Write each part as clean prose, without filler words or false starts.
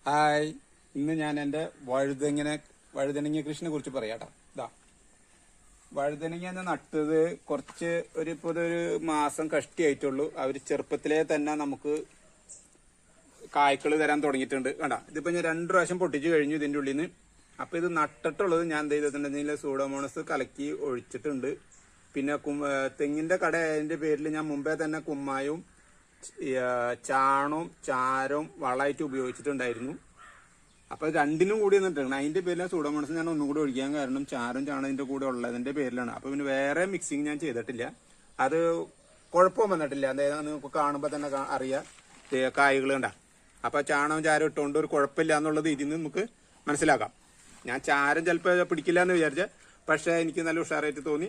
Hi, ഇന്ന് ഞാൻ എൻ്റെ വഴുതനങ്ങ കൃഷിനെ കുറിച്ച് പറയാട്ടോ. ഇതാ വഴുതനങ്ങ നട്ടത് ഇപ്പോൾ ഒരു മാസം കഷ്ടിയായിട്ടുള്ളൂ. അവർ ചെറുപ്പത്തിലേ തന്നെ നമുക്ക് കായ്ക്കൾ തരാൻ തുടങ്ങിയിട്ടുണ്ട്. കണ്ട, ഇതിപ്പോ ഞാൻ 2 പ്രാവശ്യം പൊട്ടിച്ചു കഴിഞ്ഞു ഇതിന്റെ ഉള്ളിൽ നിന്ന്. അപ്പൊ ഇത് നട്ടിട്ടുള്ളത് ഞാൻ എന്ത് ചെയ്തിട്ടുണ്ടെങ്കിൽ സൂഡോമോണസ് കലക്കി ഒഴിച്ചിട്ടുണ്ട്. പിന്നെ തെങ്ങിന്റെ കടയുടെ പേരിൽ ഞാൻ മുമ്പേ തന്നെ കുമ്മായവും ചാണവും ചാരവും വളമായിട്ട് ഉപയോഗിച്ചിട്ടുണ്ടായിരുന്നു. അപ്പൊ രണ്ടിനും കൂടി നിന്നിട്ടുണ്ട്. അതിന്റെ പേരിലാണ് സൂഡോമോണസ് ഞാൻ ഒന്നും കൂടി ഒഴിക്കാൻ കാരണം ചാരം ചാണകത്തിന്റെ കൂടെ ഉള്ളതിന്റെ പേരിലാണ്. അപ്പൊ പിന്നെ വേറെ മിക്സിങ് ഞാൻ ചെയ്തിട്ടില്ല. അത് കുഴപ്പവും വന്നിട്ടില്ല. അതായത് നിങ്ങൾക്ക് കാണുമ്പോൾ തന്നെ അറിയാം കായ്കൾ കണ്ട. അപ്പൊ ചാണകം ചാരം ഇട്ടുകൊണ്ട് ഒരു കുഴപ്പമില്ല എന്നുള്ളത് ഇതിൽ നിന്ന് നമുക്ക് മനസ്സിലാക്കാം. ഞാൻ ചാരം ചിലപ്പോൾ പിടിക്കില്ല എന്ന് വിചാരിച്ച, പക്ഷെ എനിക്ക് നല്ല ഉഷാറായിട്ട് തോന്നി.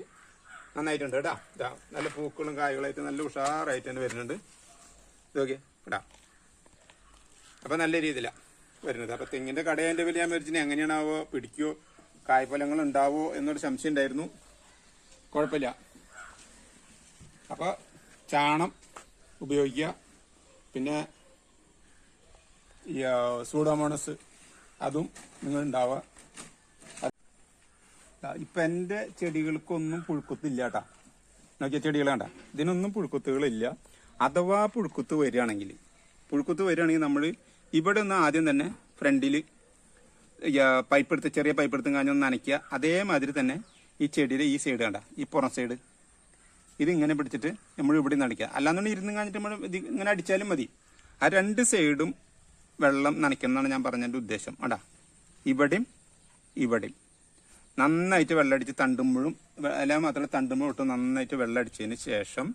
നന്നായിട്ടുണ്ട് കേട്ടാ. ഇതാ നല്ല പൂക്കളും കായ്കളായിട്ട് നല്ല ഉഷാറായിട്ട് തന്നെ വരുന്നുണ്ട്. ഇതൊക്കെ കേട്ടാ. അപ്പൊ നല്ല രീതിയിലാണ് വരുന്നത്. അപ്പൊ തെങ്ങിന്റെ കടയതിന്റെ പേര് ഞാൻ വിചാരിച്ചു എങ്ങനെയാണാവോ, പിടിക്കോ കായ്ഫലങ്ങൾ ഉണ്ടാവോ എന്നൊരു സംശയം ഉണ്ടായിരുന്നു. കുഴപ്പമില്ല. അപ്പൊ ചാണം ഉപയോഗിക്കുക, പിന്നെ ഈ സൂഡോമോണസ് അതും നിങ്ങൾ ഉണ്ടാവുക. ഇപ്പൊ എന്റെ ചെടികൾക്കൊന്നും പുഴുക്കുത്തില്ല കേട്ടാ. നോക്കിയ ചെടികൾ കണ്ട, ഇതിനൊന്നും പുഴുക്കുത്തുകളില്ല. അഥവാ പുഴുക്കുത്ത് വരികയാണെങ്കിൽ നമ്മൾ ഇവിടെ ഒന്ന് ആദ്യം തന്നെ ഫ്രണ്ടിൽ ചെറിയ പൈപ്പ് എടുത്ത് കാഞ്ഞൊന്ന് നനയ്ക്കുക. അതേമാതിരി തന്നെ ഈ ചെടിയുടെ ഈ സൈഡ് കണ്ട, ഈ പുറം സൈഡ് ഇതിങ്ങനെ പിടിച്ചിട്ട് നമ്മൾ ഇവിടെ നനയ്ക്കുക. അല്ലാന്നുണ്ടെങ്കിൽ ഇരുന്ന് കാഞ്ഞിട്ട് നമ്മൾ ഇത് ഇങ്ങനെ അടിച്ചാലും മതി. ആ 2 സൈഡും വെള്ളം നനയ്ക്കണം എന്നാണ് ഞാൻ പറഞ്ഞതിന്റെ ഉദ്ദേശം. അടാ ഇവിടെയും ഇവിടെയും നന്നായിട്ട് വെള്ളമടിച്ച് തണ്ടുമ്പോഴും എല്ലാം മാത്രമല്ല തണ്ടുമ്പോഴും ഇട്ട് നന്നായിട്ട് വെള്ളമടിച്ചതിന് ശേഷം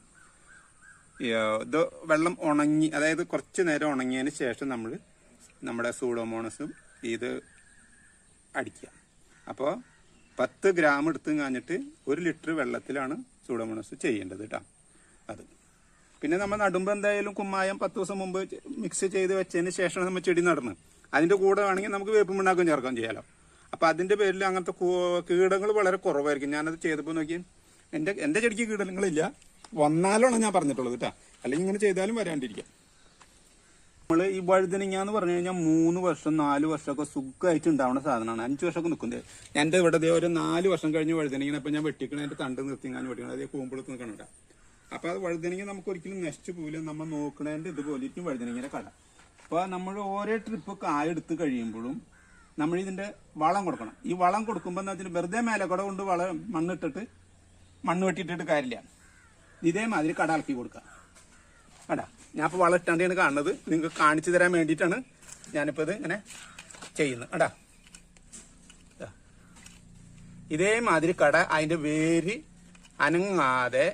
ഇത് വെള്ളം ഉണങ്ങി, അതായത് കുറച്ച് നേരം ഉണങ്ങിയതിന് ശേഷം നമ്മൾ നമ്മുടെ സൂഡോമോണസും ഇത് അടിക്കുക. അപ്പോൾ 10 ഗ്രാം എടുത്ത് കാഞ്ഞിട്ട് 1 ലിറ്റർ വെള്ളത്തിലാണ് സൂഡോമോണസ് ചെയ്യേണ്ടത് കേട്ടോ. അത് പിന്നെ നമ്മൾ നടുമ്പോൾ എന്തായാലും കുമ്മായം 10 ദിവസം മുമ്പ് മിക്സ് ചെയ്ത് വെച്ചതിന് ശേഷമാണ് നമ്മൾ ചെടി നടുന്നത്. അതിന്റെ കൂടെ വേണമെങ്കിൽ നമുക്ക് വേപ്പ് മണ്ണാക്കം ചേർക്കാൻ ചെയ്യാലോ. അപ്പൊ അതിന്റെ പേരിൽ അങ്ങനത്തെ കീടങ്ങൾ വളരെ കുറവായിരിക്കും. ഞാനത് ചെയ്തപ്പോൾ നോക്കി എന്റെ ചെടിക്ക് കീടങ്ങളില്ല. വന്നാലാണ് ഞാൻ പറഞ്ഞിട്ടുള്ളത് കേട്ടോ. അല്ലെങ്കിൽ ഇങ്ങനെ ചെയ്താലും വരാണ്ടിരിക്കാം. നമ്മള് ഈ വഴുതനങ്ങ എന്ന് പറഞ്ഞു കഴിഞ്ഞാൽ 3 വർഷം 4 വർഷമൊക്കെ സുഖമായിട്ട് ഉണ്ടാവുന്ന സാധനമാണ്. 5 വർഷമൊക്കെ നിൽക്കുന്നത്. എന്റെ ഇവിടെ ഒരു 4 വർഷം കഴിഞ്ഞ് വഴുതനങ്ങ അപ്പൊ ഞാൻ വെട്ടിക്കണ അതിന്റെ തണ്ട് നിർത്തിങ്ങാൻ വെട്ടിക്കണം. അതേ കൂമ്പെടുത്ത് നിൽക്കണ. അപ്പൊ അത് വഴുതനങ്ങ നമുക്ക് ഒരിക്കലും നശിച്ചു പോകില്ല. നമ്മൾ നോക്കണതിന്റെ ഇതുപോലെ ഇരിക്കും വഴുതനങ്ങയുടെ കട. അപ്പൊ നമ്മൾ ഓരോ ട്രിപ്പ് കായെടുത്ത് കഴിയുമ്പോഴും നമ്മൾ ഇതിന്റെ വളം കൊടുക്കണം. ഈ വളം കൊടുക്കുമ്പോൾ എന്താ വെച്ചാൽ വെറുതെ മേലക്കട കൊണ്ട് മണ്ണ് വെട്ടിയിട്ടിട്ട് കാര്യമില്ല. ഇതേമാതിരി കട ഇളക്കി കൊടുക്കുക. കടാ ഞാൻ ഇപ്പോൾ വളം ഇട്ടാണ്ടാണ് കാണുന്നത്. നിങ്ങൾക്ക് കാണിച്ചു തരാൻ വേണ്ടിയിട്ടാണ് ഞാനിപ്പോൾ ഇത് ഇങ്ങനെ ചെയ്യുന്നത്. കടാ ഇതേമാതിരി കട അതിന്റെ വേര് അനങ്ങാതെ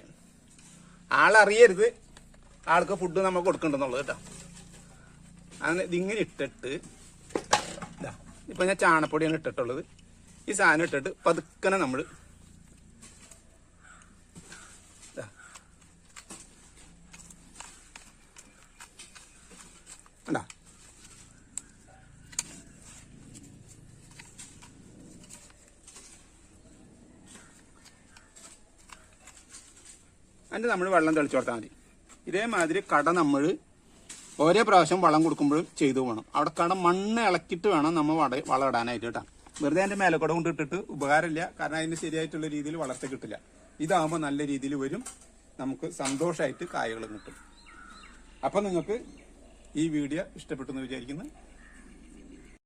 ആളറിയരുത് ആൾക്ക് ഫുഡ് നമ്മൾ കൊടുക്കണ്ടെന്നുള്ളത് കേട്ടോ. അങ്ങനെ ഇതിങ്ങനെ ഇട്ടിട്ട് ഇപ്പൊ ഞാൻ ചാണപ്പൊടിയാണ് ഇട്ടിട്ടുള്ളത്. ഈ സാധനം ഇട്ടിട്ട് പതുക്കനെ നമ്മൾ കണ്ടാ അതിൻ്റെ നമ്മൾ വെള്ളം തെളിച്ചു കൊടുത്താൽ മതി. ഇതേമാതിരി കട നമ്മൾ ഓരോ പ്രാവശ്യം വളം കൊടുക്കുമ്പോഴും ചെയ്തു പോകണം. അവിടെ കട മണ്ണ് ഇളക്കിയിട്ട് വേണം നമ്മൾ വളം ഇടാനായിട്ട് കേട്ടോ. വെറുതെ അതിന്റെ മേലക്കൂടെ കൊണ്ട് ഇട്ടിട്ട് ഉപകാരമില്ല. കാരണം അതിന് ശരിയായിട്ടുള്ള രീതിയിൽ വളർച്ച കിട്ടില്ല. ഇതാകുമ്പോൾ നല്ല രീതിയിൽ വരും, നമുക്ക് സന്തോഷമായിട്ട് കായകളും കിട്ടും. അപ്പൊ നിങ്ങൾക്ക് ഈ വീഡിയോ ഇഷ്ടപ്പെട്ടു എന്ന് വിചാരിക്കുന്നു.